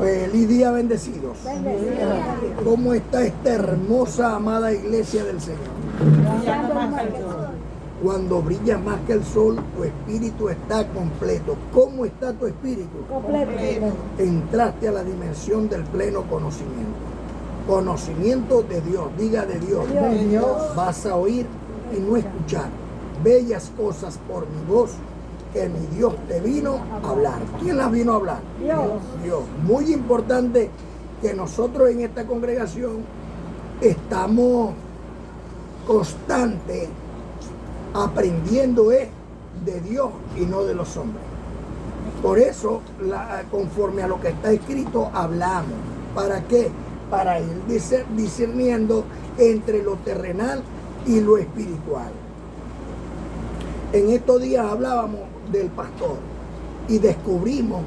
Feliz día, bendecidos. ¿Cómo está esta hermosa, amada iglesia del Señor? Cuando brilla más que el sol, tu espíritu está completo. ¿Cómo está tu espíritu? Completo. Entraste a la dimensión del pleno conocimiento. Conocimiento de Dios, diga de Dios. De Dios. Vas a oír y no escuchar bellas cosas por mi voz que mi Dios te vino a hablar. ¿Quién las vino a hablar? Dios. Dios. Muy importante que nosotros en esta congregación estamos constantes aprendiendo de Dios y no de los hombres. Por eso, conforme a lo que está escrito, hablamos. ¿Para qué? Para ir discerniendo entre lo terrenal y lo espiritual. En estos días hablábamos del pastor y descubrimos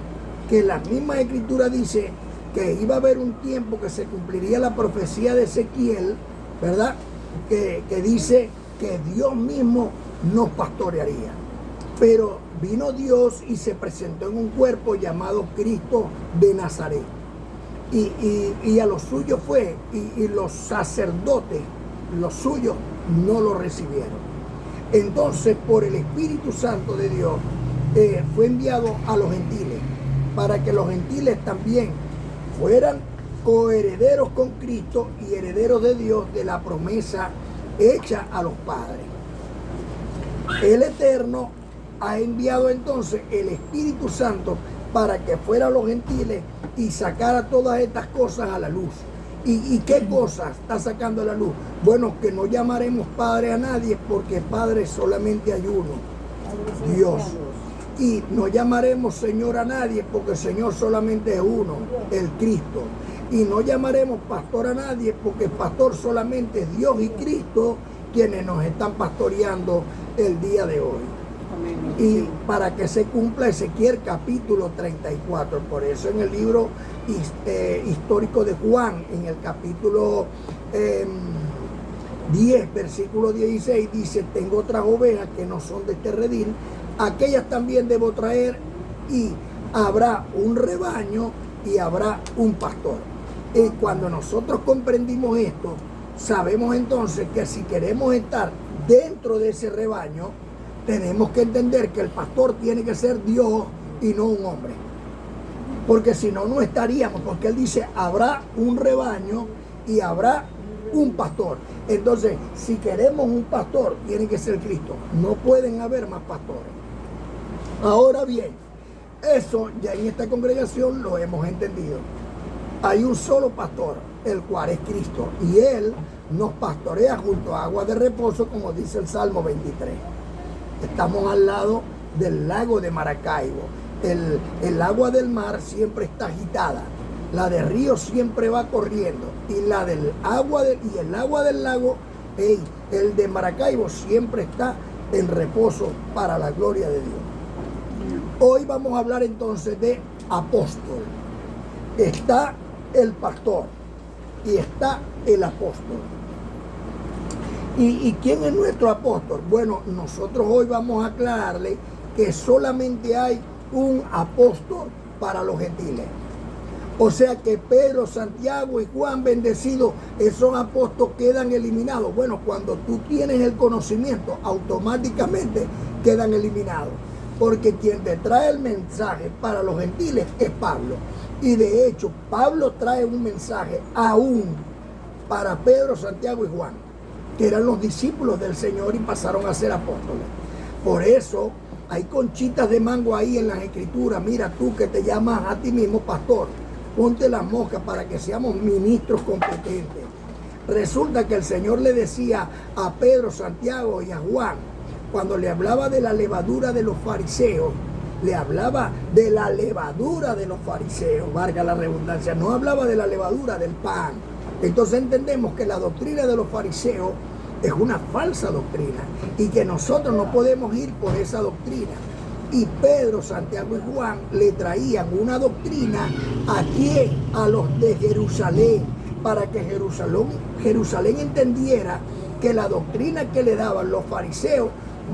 que la misma escritura dice que iba a haber un tiempo que se cumpliría la profecía de Ezequiel, ¿verdad? Que dice que Dios mismo nos pastorearía. Pero vino Dios y se presentó en un cuerpo llamado Cristo de Nazaret. Y a los suyos fue, y los sacerdotes, los suyos, no lo recibieron. Entonces, por el Espíritu Santo de Dios, fue enviado a los gentiles, para que los gentiles también fueran coherederos con Cristo y herederos de Dios de la promesa hecha a los padres. El Eterno ha enviado entonces el Espíritu Santo para que fuera a los gentiles y sacara todas estas cosas a la luz. ¿Y qué cosas está sacando a la luz? Bueno, que no llamaremos Padre a nadie, porque Padre solamente hay uno, Dios. Y no llamaremos Señor a nadie, porque Señor solamente es uno, el Cristo. Y no llamaremos pastor a nadie, porque pastor solamente es Dios y Cristo quienes nos están pastoreando el día de hoy. Y para que se cumpla Ezequiel capítulo 34, por eso en el libro histórico de Juan, en el capítulo 10, versículo 16, dice: tengo otras ovejas que no son de este redil, aquellas también debo traer, y habrá un rebaño y habrá un pastor. Y cuando nosotros comprendimos esto, sabemos entonces que si queremos estar dentro de ese rebaño, tenemos que entender que el pastor tiene que ser Dios y no un hombre. Porque si no, no estaríamos. Porque él dice, habrá un rebaño y habrá un pastor. Entonces, si queremos un pastor, tiene que ser Cristo. No pueden haber más pastores. Ahora bien, eso ya en esta congregación lo hemos entendido. Hay un solo pastor, el cual es Cristo. Y Él nos pastorea junto a agua de reposo, como dice el Salmo 23. Estamos al lado del lago de Maracaibo. El agua del mar siempre está agitada. La del río siempre va corriendo. Y el agua del lago, el de Maracaibo, siempre está en reposo para la gloria de Dios. Hoy vamos a hablar entonces de apóstol. Está el pastor y está el apóstol. ¿Y quién es nuestro apóstol? Bueno, nosotros hoy vamos a aclararle que solamente hay un apóstol para los gentiles. O sea que Pedro, Santiago y Juan, bendecidos, esos apóstoles quedan eliminados. Bueno, cuando tú tienes el conocimiento, automáticamente quedan eliminados. Porque quien te trae el mensaje para los gentiles es Pablo. Y de hecho, Pablo trae un mensaje aún para Pedro, Santiago y Juan, que eran los discípulos del Señor y pasaron a ser apóstoles. Por eso hay conchitas de mango ahí en las escrituras. Mira tú que te llamas a ti mismo pastor, ponte las moscas para que seamos ministros competentes. Resulta que el Señor le decía a Pedro, Santiago y a Juan, cuando le hablaba de la levadura de los fariseos, le hablaba de la levadura de los fariseos, valga la redundancia, no hablaba de la levadura del pan. Entonces entendemos que la doctrina de los fariseos es una falsa doctrina y que nosotros no podemos ir por esa doctrina. Y Pedro, Santiago y Juan le traían una doctrina aquí a los de Jerusalén, para que Jerusalén entendiera que la doctrina que le daban los fariseos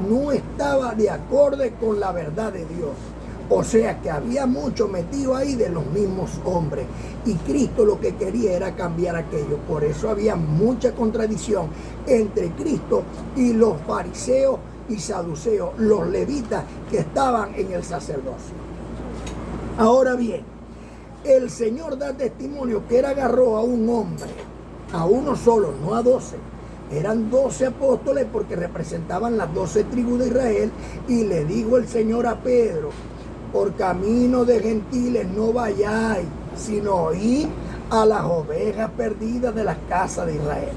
no estaba de acorde con la verdad de Dios. O sea que había mucho metido ahí de los mismos hombres. Y Cristo lo que quería era cambiar aquello. Por eso había mucha contradicción entre Cristo y los fariseos y saduceos, los levitas que estaban en el sacerdocio. Ahora bien, el Señor da testimonio que él agarró a un hombre, a uno solo, no a 12. Eran 12 apóstoles porque representaban las 12 tribus de Israel. Y le dijo el Señor a Pedro: por camino de gentiles no vayáis, sino id a las ovejas perdidas de las casas de Israel.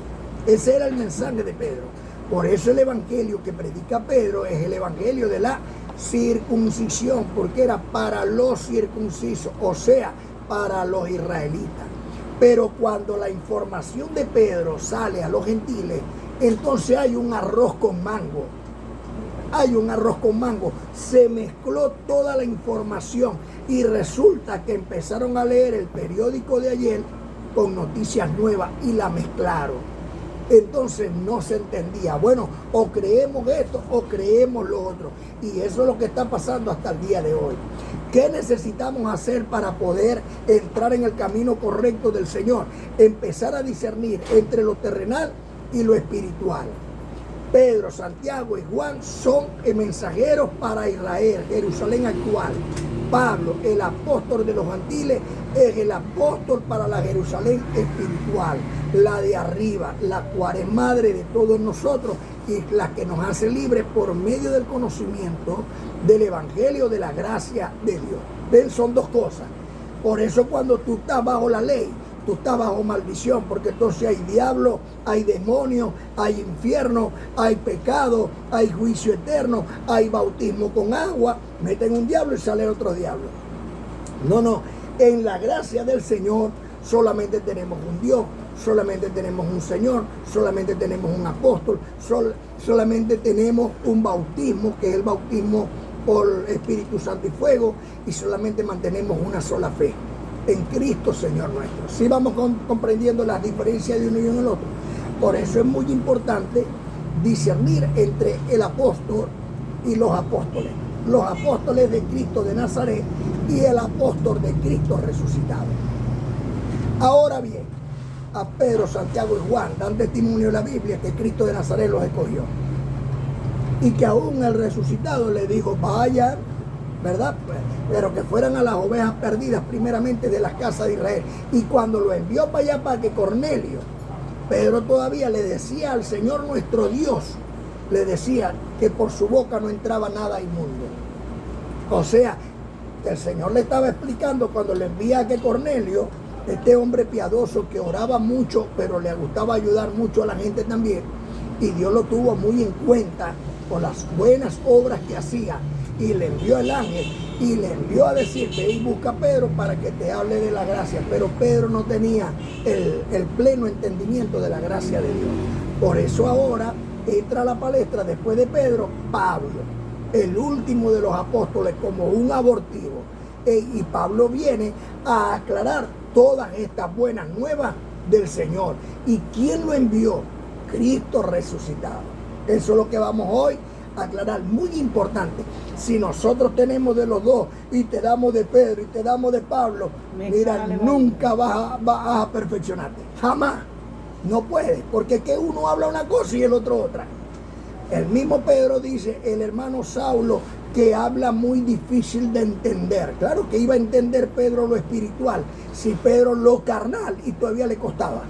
Ese era el mensaje de Pedro. Por eso el evangelio que predica Pedro es el evangelio de la circuncisión, porque era para los circuncisos, o sea, para los israelitas. Pero cuando la información de Pedro sale a los gentiles, entonces hay un arroz con mango. Hay un arroz con mango. Se mezcló toda la información y resulta que empezaron a leer el periódico de ayer con noticias nuevas y la mezclaron. Entonces no se entendía. Bueno, o creemos esto o creemos lo otro. Y eso es lo que está pasando hasta el día de hoy. ¿Qué necesitamos hacer para poder entrar en el camino correcto del Señor? Empezar a discernir entre lo terrenal y lo espiritual. Pedro, Santiago y Juan son mensajeros para Israel, Jerusalén actual. Pablo, el apóstol de los gentiles, es el apóstol para la Jerusalén espiritual, la de arriba, la cual es madre de todos nosotros y la que nos hace libres por medio del conocimiento del evangelio de la gracia de Dios. ¿Ven? Son dos cosas. Por eso cuando tú estás bajo la ley, tú estás bajo maldición, porque entonces hay diablo, hay demonio, hay infierno, hay pecado, hay juicio eterno, hay bautismo con agua, meten un diablo y sale otro diablo. No, en la gracia del Señor solamente tenemos un Dios, solamente tenemos un Señor, solamente tenemos un apóstol, solamente tenemos un bautismo, que es el bautismo por Espíritu Santo y fuego, y solamente mantenemos una sola fe en Cristo Señor nuestro. Sí vamos comprendiendo las diferencias de uno y el otro. Por eso es muy importante discernir entre el apóstol y los apóstoles. Los apóstoles de Cristo de Nazaret y el apóstol de Cristo resucitado. Ahora bien, a Pedro, Santiago y Juan dan testimonio de la Biblia que Cristo de Nazaret los escogió. Y que aún el resucitado le dijo: vayan, ¿verdad? Pero que fueran a las ovejas perdidas primeramente de las casas de Israel. Y cuando lo envió para allá, para que Cornelio, Pedro todavía le decía al Señor nuestro Dios, le decía que por su boca no entraba nada inmundo. O sea, que el Señor le estaba explicando cuando le envía a que Cornelio, este hombre piadoso que oraba mucho, pero le gustaba ayudar mucho a la gente también, y Dios lo tuvo muy en cuenta por las buenas obras que hacía, y le envió el ángel y le envió a decir: ve y busca a Pedro para que te hable de la gracia. Pero Pedro no tenía el pleno entendimiento de la gracia de Dios. Por eso ahora entra a la palestra, después de Pedro, Pablo, el último de los apóstoles, como un abortivo. Y Pablo viene a aclarar todas estas buenas nuevas del Señor. ¿Y quién lo envió? Cristo resucitado. Eso es lo que vamos hoy a aclarar, muy importante. Si nosotros tenemos de los dos y te damos de Pedro y te damos de Pablo, mira, nunca vas a perfeccionarte, jamás. No puedes, porque que uno habla una cosa y el otro otra. El mismo Pedro dice, el hermano Saulo, que habla muy difícil de entender. Claro que iba a entender Pedro lo espiritual, si Pedro lo carnal, y todavía le costaba.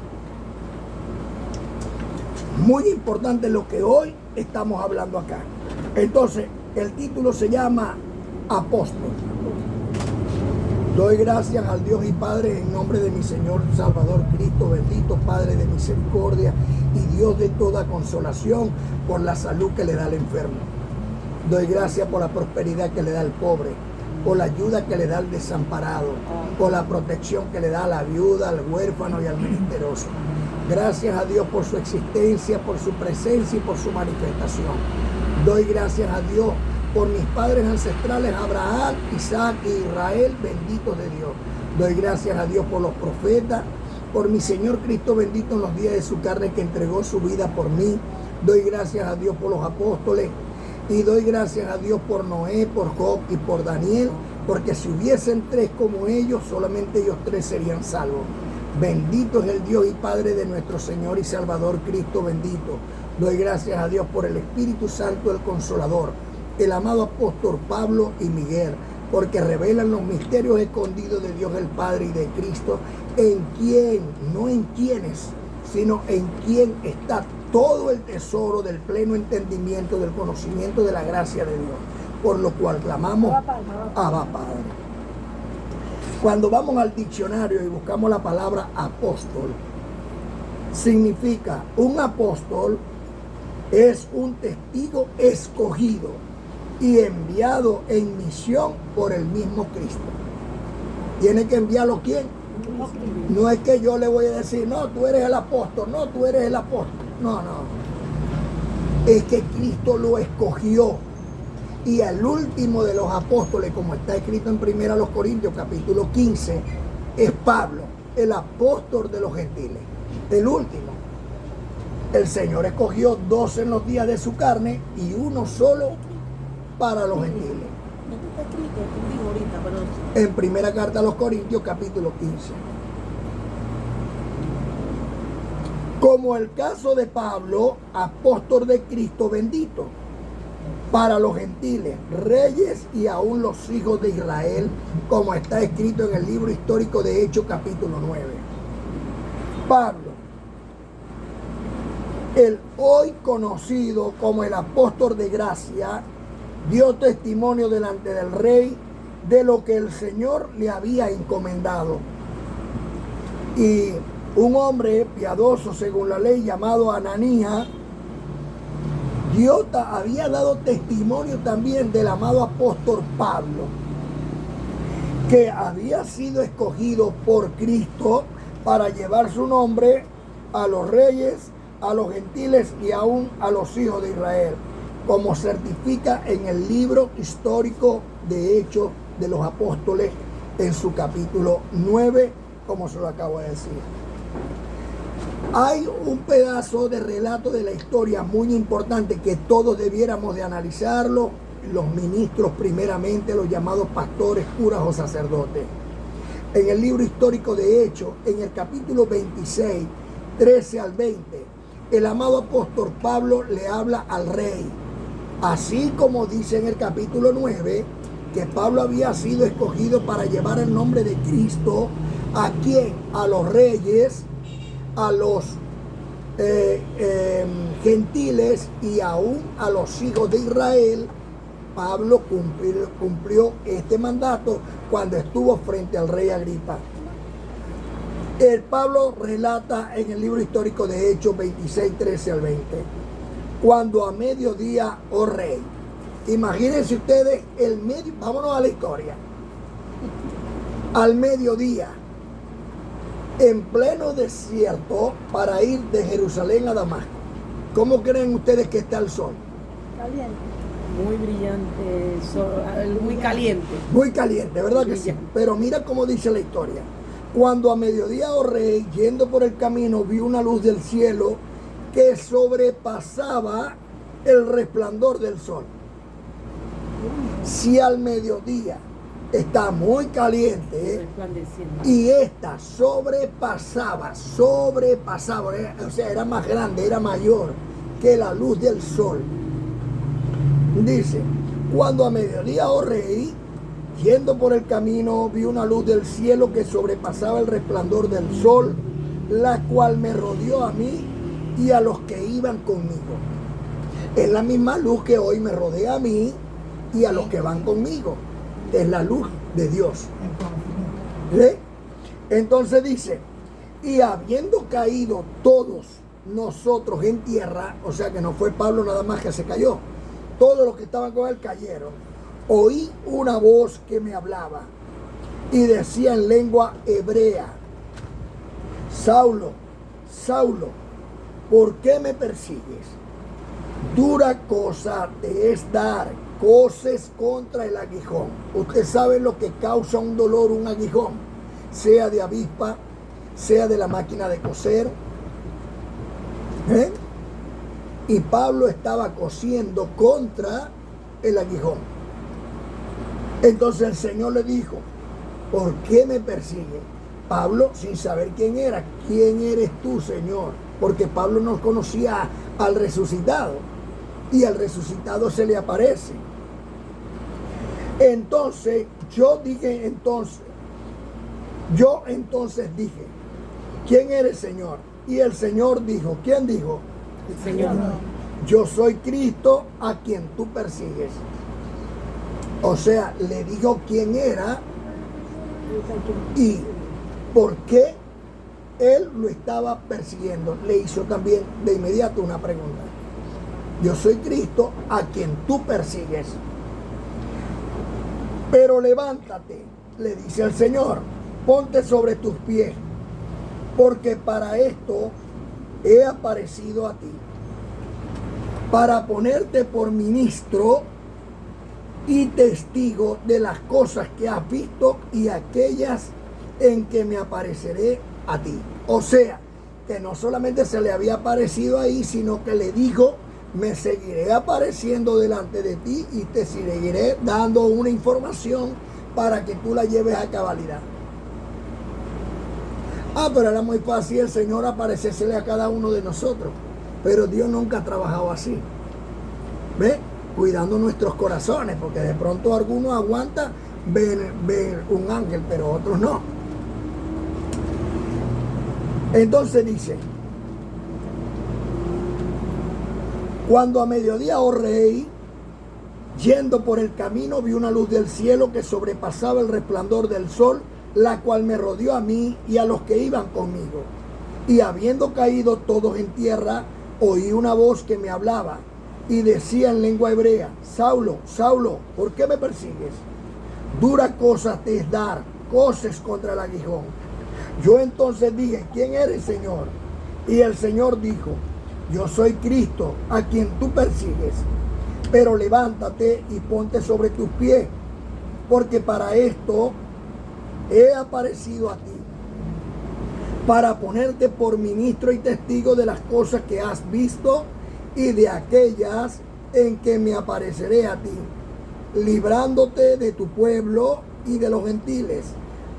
Muy importante lo que hoy estamos hablando acá. Entonces, el título se llama Apóstol. Doy gracias al Dios y Padre en nombre de mi Señor Salvador Cristo, bendito Padre de misericordia y Dios de toda consolación, por la salud que le da al enfermo. Doy gracias por la prosperidad que le da al pobre, por la ayuda que le da al desamparado, por la protección que le da a la viuda, al huérfano y al menesteroso. Gracias a Dios por su existencia, por su presencia y por su manifestación. Doy gracias a Dios por mis padres ancestrales, Abraham, Isaac e Israel, benditos de Dios. Doy gracias a Dios por los profetas, por mi Señor Cristo bendito en los días de su carne, que entregó su vida por mí. Doy gracias a Dios por los apóstoles, y doy gracias a Dios por Noé, por Job y por Daniel, porque si hubiesen 3 como ellos, solamente ellos 3 serían salvos. Bendito es el Dios y Padre de nuestro Señor y Salvador Cristo bendito. Doy gracias a Dios por el Espíritu Santo, el Consolador, el amado apóstol Pablo y Miguel, porque revelan los misterios escondidos de Dios el Padre y de Cristo, en quien, no en quienes, sino en quien está todo el tesoro del pleno entendimiento, del conocimiento de la gracia de Dios, por lo cual clamamos Abba Padre. Cuando vamos al diccionario y buscamos la palabra apóstol, significa un apóstol es un testigo escogido y enviado en misión por el mismo Cristo. ¿Tiene que enviarlo quién? No es que yo le voy a decir, no, tú eres el apóstol, no, tú eres el apóstol. No, no. Es que Cristo lo escogió. Y el último de los apóstoles, como está escrito en 1 Corintios capítulo 15, es Pablo, el apóstol de los gentiles. El último. El Señor escogió 12 en los días de su carne y uno solo para los gentiles. En primera carta a los Corintios capítulo 15. Como el caso de Pablo, apóstol de Cristo bendito, para los gentiles, reyes y aún los hijos de Israel, como está escrito en el libro histórico de Hechos capítulo 9. Pablo, el hoy conocido como el apóstol de gracia, dio testimonio delante del rey de lo que el Señor le había encomendado. Y un hombre piadoso según la ley llamado Ananías, había dado testimonio también del amado apóstol Pablo, que había sido escogido por Cristo para llevar su nombre a los reyes, a los gentiles y aún a los hijos de Israel, como certifica en el libro histórico de Hechos de los Apóstoles en su capítulo 9, como se lo acabo de decir. Hay un pedazo de relato de la historia muy importante que todos debiéramos de analizarlo, los ministros primeramente, los llamados pastores, curas o sacerdotes. En el libro histórico de Hechos, en el capítulo 26, 13 al 20, el amado apóstol Pablo le habla al rey, así como dice en el capítulo 9, que Pablo había sido escogido para llevar el nombre de Cristo, ¿a quién? A los reyes, a los gentiles y aún a los hijos de Israel. Pablo cumplió este mandato cuando estuvo frente al rey Agripa. El Pablo relata en el libro histórico de Hechos 26, 13 al 20. Cuando a mediodía, oh rey. Imagínense ustedes vámonos a la historia. Al mediodía, en pleno desierto, para ir de Jerusalén a Damasco. ¿Cómo creen ustedes que está el sol? Caliente. Muy brillante, muy caliente. Muy caliente, ¿verdad que sí? Pero mira cómo dice la historia. Cuando a mediodía, oh rey, yendo por el camino, vi una luz del cielo que sobrepasaba el resplandor del sol. Si al mediodía está muy caliente, y esta sobrepasaba, o sea, era más grande, era mayor que la luz del sol. Dice, cuando a mediodía, oh rey, yendo por el camino, vi una luz del cielo que sobrepasaba el resplandor del sol, la cual me rodeó a mí y a los que iban conmigo. Es la misma luz que hoy me rodea a mí y a los que van conmigo. Es la luz de Dios. ¿Sí? Entonces dice, y habiendo caído todos nosotros en tierra, o sea que no fue Pablo nada más que se cayó, todos los que estaban con él cayeron, oí una voz que me hablaba y decía en lengua hebrea, Saulo, Saulo, ¿por qué me persigues? Dura cosa te es dar coces contra el aguijón. Usted sabe lo que causa un dolor, un aguijón, sea de avispa, sea de la máquina de coser. Y Pablo estaba cosiendo contra el aguijón. Entonces el Señor le dijo, ¿por qué me persigue? Pablo, sin saber quién era, ¿quién eres tú, Señor? Porque Pablo no conocía al resucitado, y al resucitado se le aparece. Entonces yo entonces dije, ¿quién eres, Señor? Y el Señor dijo, ¿quién dijo? El Señor. Yo soy Cristo a quien tú persigues. O sea, le dijo quién era y por qué él lo estaba persiguiendo. Le hizo también de inmediato una pregunta. Yo soy Cristo a quien tú persigues. Pero levántate, le dice el Señor, ponte sobre tus pies, porque para esto he aparecido a ti, para ponerte por ministro y testigo de las cosas que has visto y aquellas en que me apareceré a ti. O sea, que no solamente se le había aparecido ahí, sino que le dijo, me seguiré apareciendo delante de ti y te seguiré dando una información para que tú la lleves a cabalidad. Pero era muy fácil el Señor aparecérsele a cada uno de nosotros. Pero Dios nunca ha trabajado así. ¿Ve? Cuidando nuestros corazones, porque de pronto algunos aguantan ver un ángel, pero otros no. Entonces dice, cuando a mediodía, oh rey, yendo por el camino, vi una luz del cielo que sobrepasaba el resplandor del sol, la cual me rodeó a mí y a los que iban conmigo. Y habiendo caído todos en tierra, oí una voz que me hablaba y decía en lengua hebrea, Saulo, Saulo, ¿por qué me persigues? Dura cosa te es dar coces contra el aguijón. Yo entonces dije, ¿quién eres, Señor? Y el Señor dijo, yo soy Cristo, a quien tú persigues. Pero levántate y ponte sobre tus pies, porque para esto he aparecido a ti, para ponerte por ministro y testigo de las cosas que has visto y de aquellas en que me apareceré a ti, librándote de tu pueblo y de los gentiles,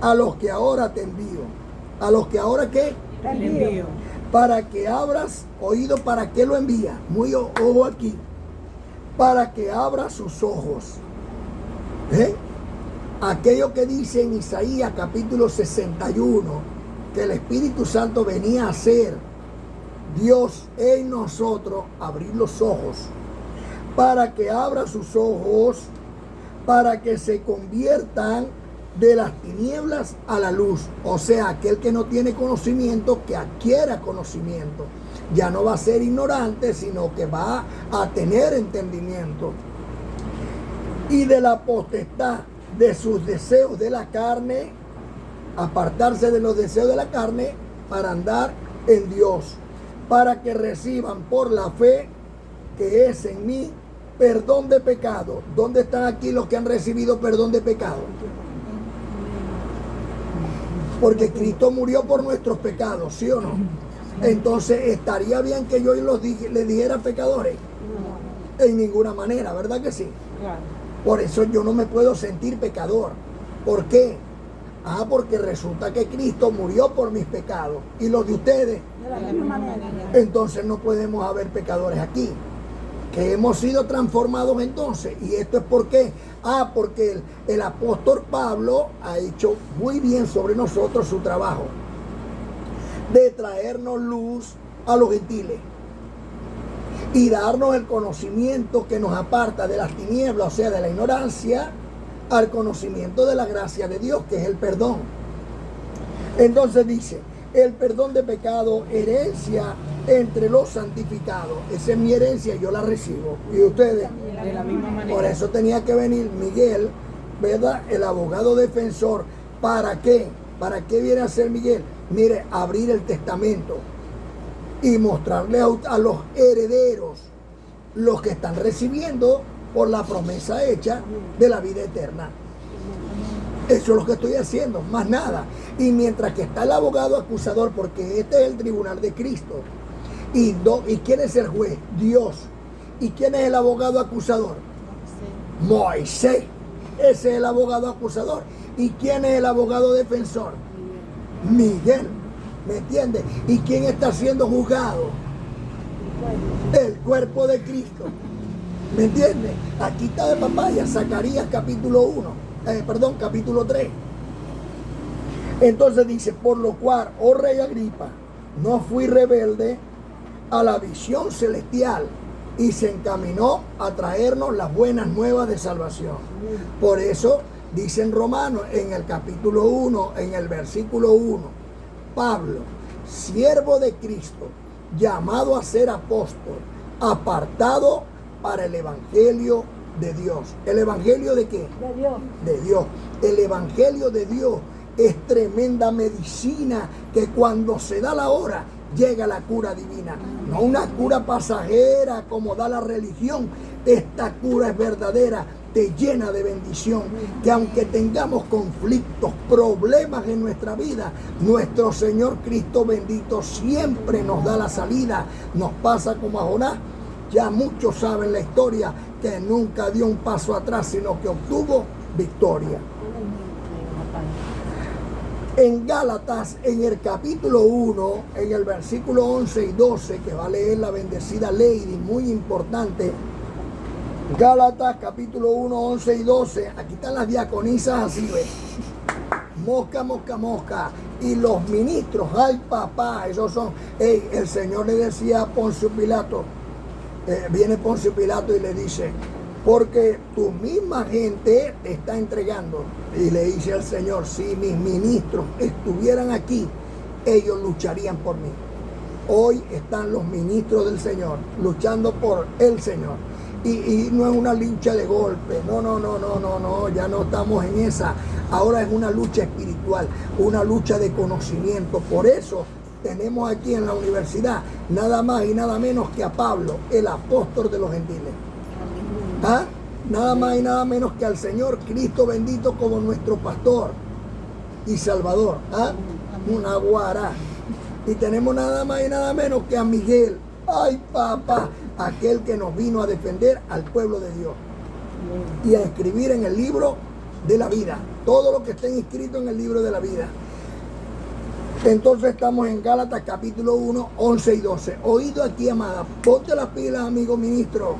a los que ahora te envío. ¿A los que ahora qué? Te envío. Para que abras oído. ¿Para qué lo envía? Muy ojo aquí. Para que abra sus ojos. Aquello que dice en Isaías capítulo 61, que el Espíritu Santo venía a hacer Dios en nosotros, abrir los ojos, para que abra sus ojos, para que se conviertan de las tinieblas a la luz. O sea, aquel que no tiene conocimiento, que adquiera conocimiento. Ya no va a ser ignorante, sino que va a tener entendimiento. Y de la potestad de sus deseos de la carne, apartarse de los deseos de la carne para andar en Dios, para que reciban por la fe que es en mí perdón de pecado. ¿Dónde están aquí los que han recibido perdón de pecado? Porque Cristo murió por nuestros pecados, ¿sí o no? Entonces, ¿estaría bien que yo le dijera pecadores? En ninguna manera, ¿verdad que sí? Por eso yo no me puedo sentir pecador. ¿Por qué? Porque resulta que Cristo murió por mis pecados. ¿Y los de ustedes? De la misma manera. Entonces no podemos haber pecadores aquí. Que hemos sido transformados entonces. ¿Y esto es por qué? Porque el apóstol Pablo ha hecho muy bien sobre nosotros su trabajo de traernos luz a los gentiles y darnos el conocimiento que nos aparta de las tinieblas, o sea, de la ignorancia, al conocimiento de la gracia de Dios, que es el perdón. Entonces dice, el perdón de pecado, herencia entre los santificados. Esa es mi herencia, yo la recibo. ¿Y ustedes? De la misma manera. Por eso tenía que venir Miguel, ¿verdad? El abogado defensor. ¿Para qué? ¿Para qué viene a ser Miguel? Mire, abrir el testamento y mostrarle a los herederos los que están recibiendo por la promesa hecha de la vida eterna. Eso es lo que estoy haciendo, más nada. Y mientras que está el abogado acusador, porque este es el tribunal de Cristo. ¿Y quién es el juez? Dios. ¿Y quién es el abogado acusador? Moisés. Ese es el abogado acusador. ¿Y quién es el abogado defensor? Miguel. ¿Me entiendes? ¿Y quién está siendo juzgado? El cuerpo de Cristo. ¿Me entiendes? Aquí está de papaya, Zacarías capítulo 3. Entonces dice, por lo cual, oh rey Agripa, no fui rebelde a la visión celestial y se encaminó a traernos las buenas nuevas de salvación. Por eso dice en Romanos, en el capítulo 1, en el versículo 1, Pablo, siervo de Cristo, llamado a ser apóstol, apartado para el evangelio de Dios. ¿El evangelio de qué? De Dios. De Dios. El evangelio de Dios es tremenda medicina que cuando se da la hora llega la cura divina. No una cura pasajera como da la religión. Esta cura es verdadera, te llena de bendición. Que aunque tengamos conflictos, problemas en nuestra vida, nuestro Señor Cristo bendito siempre nos da la salida. Nos pasa como a Jonás. Ya muchos saben la historia, que nunca dio un paso atrás, sino que obtuvo victoria. En Gálatas, en el capítulo 1, en el versículo 11 y 12, que va a leer la bendecida Lady, muy importante. Gálatas, capítulo 1, 11 y 12. Aquí están las diaconisas así, ¿ves? Mosca, mosca, mosca. Y los ministros, ay papá, esos son. El Señor le decía a Poncio Pilato, viene Poncio Pilato y le dice, porque tu misma gente te está entregando. Y le dice al Señor, si mis ministros estuvieran aquí, ellos lucharían por mí. Hoy están los ministros del Señor luchando por el Señor. Y no es una lucha de golpe, no, ya no estamos en esa. Ahora es una lucha espiritual, una lucha de conocimiento. Por eso tenemos aquí en la universidad nada más y nada menos que a Pablo, el apóstol de los gentiles. ¿Ah? Nada más y nada menos que al Señor Cristo bendito como nuestro pastor y Salvador. ¿Ah? Una guara. Y tenemos nada más y nada menos que a Miguel. Ay, papá, aquel que nos vino a defender al pueblo de Dios y a escribir en el libro de la vida. Todo lo que esté inscrito en el libro de la vida. Entonces estamos en Gálatas capítulo 1, 11 y 12. Oído aquí, amada. Ponte las pilas, amigo ministro.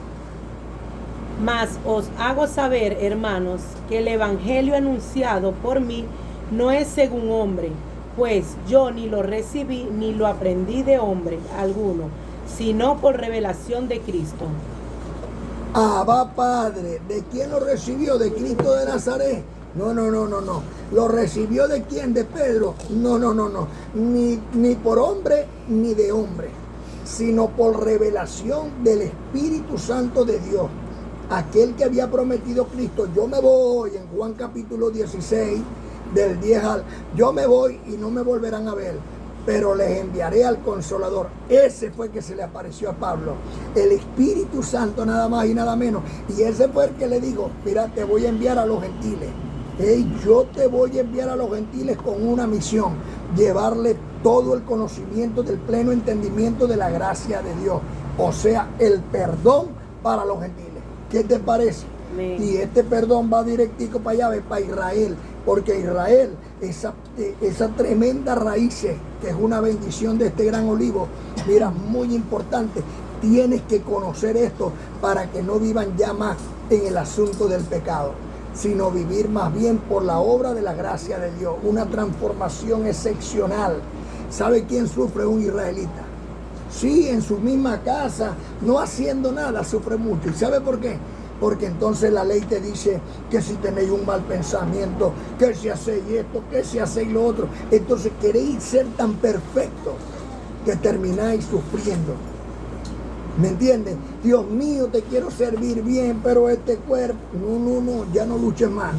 Mas os hago saber, hermanos, que el evangelio anunciado por mí no es según hombre, pues yo ni lo recibí ni lo aprendí de hombre alguno, sino por revelación de Cristo. Abba Padre, ¿de quién lo recibió? ¿De Cristo de Nazaret? No. ¿Lo recibió de quién? ¿De Pedro? No. Ni por hombre ni de hombre, sino por revelación del Espíritu Santo de Dios. Aquel que había prometido Cristo, yo me voy, en Juan capítulo 16, del 10 al... Yo me voy y no me volverán a ver, pero les enviaré al Consolador. Ese fue el que se le apareció a Pablo, el Espíritu Santo, nada más y nada menos. Y ese fue el que le dijo, mira, te voy a enviar a los gentiles. Yo te voy a enviar a los gentiles con una misión, llevarle todo el conocimiento del pleno entendimiento de la gracia de Dios, o sea, el perdón para los gentiles. ¿Qué te parece? Amén. Y este perdón va directico para allá, para Israel, porque Israel, esa tremenda raíz, que es una bendición de este gran olivo, mira, muy importante, tienes que conocer esto para que no vivan ya más en el asunto del pecado, sino vivir más bien por la obra de la gracia de Dios, una transformación excepcional. ¿Sabe quién sufre? Un israelita. Sí, en su misma casa, no haciendo nada, sufre mucho. ¿Y sabe por qué? Porque entonces la ley te dice que si tenéis un mal pensamiento, que si hacéis esto, que si hacéis lo otro. Entonces queréis ser tan perfectos que termináis sufriendo. ¿Me entiendes? Dios mío, te quiero servir bien, pero este cuerpo... No, ya no luches más.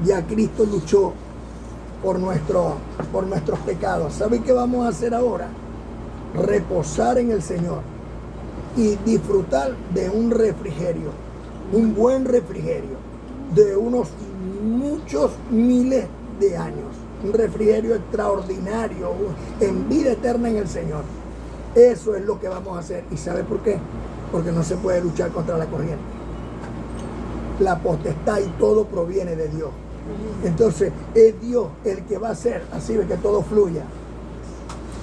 Ya Cristo luchó por nuestros pecados. ¿Sabe qué vamos a hacer ahora? Reposar en el Señor y disfrutar de un refrigerio, un buen refrigerio de unos muchos miles de años, un refrigerio extraordinario en vida eterna en el Señor. Eso es lo que vamos a hacer. ¿Y sabe por qué? Porque no se puede luchar contra la corriente. la potestad y todo proviene de Dios. Entonces es Dios el que va a hacer así de que todo fluya.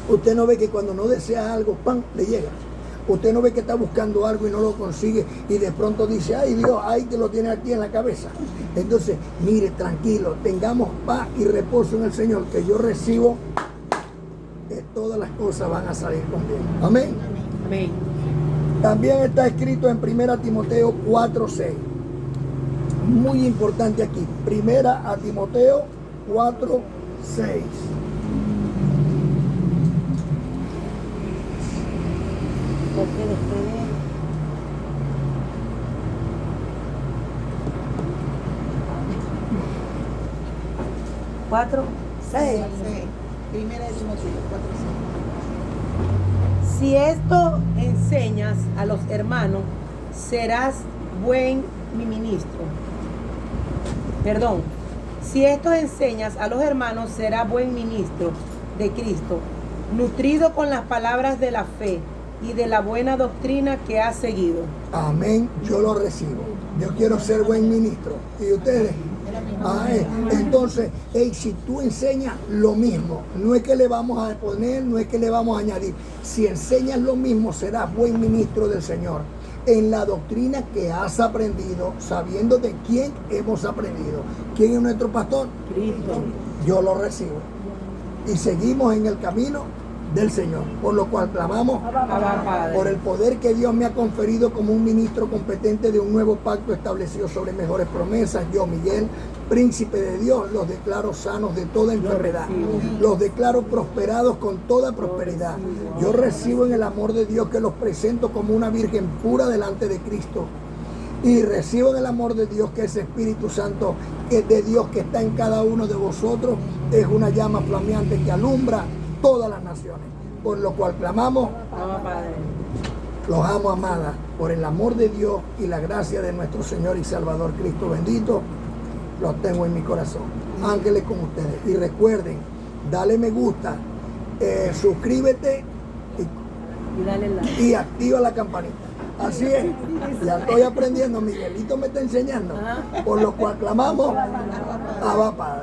Usted no ve que cuando no desea algo, ¡pam!, le llega. Usted no ve que está buscando algo y no lo consigue y de pronto dice, ay Dios, ahí te lo tiene aquí en la cabeza. Entonces, mire, tranquilo, tengamos paz y reposo en el Señor, que yo recibo que todas las cosas van a salir con bien. Amén. Amén. También está escrito en 1 Timoteo 4:6. Muy importante aquí. 1 Timoteo 4:6. Cuatro, seis. Primera de Timoteo 4:6. Si esto enseñas a los hermanos, serás buen ministro. Perdón. Si esto enseñas a los hermanos, serás buen ministro de Cristo, nutrido con las palabras de la fe y de la buena doctrina que has seguido. Amén, yo lo recibo. Yo quiero ser buen ministro. ¿Y ustedes? Entonces, si tú enseñas lo mismo, no es que le vamos a poner, no es que le vamos a añadir. Si enseñas lo mismo, serás buen ministro del Señor. En la doctrina que has aprendido, sabiendo de quién hemos aprendido. ¿Quién es nuestro pastor? Cristo. Yo lo recibo. Y seguimos en el camino del Señor, por lo cual clamamos Abba, Padre. por el poder que Dios me ha conferido como un ministro competente de un nuevo pacto establecido sobre mejores promesas. Yo, Miguel, príncipe de Dios, los declaro sanos de toda enfermedad. Los declaro prosperados con toda prosperidad. Yo recibo en el amor de Dios que los presento como una virgen pura delante de Cristo. Y recibo en el amor de Dios que ese Espíritu Santo es de Dios que está en cada uno de vosotros. Es una llama flameante que alumbra todas las naciones, por lo cual clamamos, Abba, Padre. los amo, amada, por el amor de Dios y la gracia de nuestro Señor y Salvador Cristo bendito, los tengo en mi corazón. Ángeles con ustedes. Y recuerden, dale me gusta, suscríbete Y dale like. y activa la campanita. Así es, ya estoy aprendiendo, Miguelito me está enseñando, por lo cual clamamos, Abba Padre.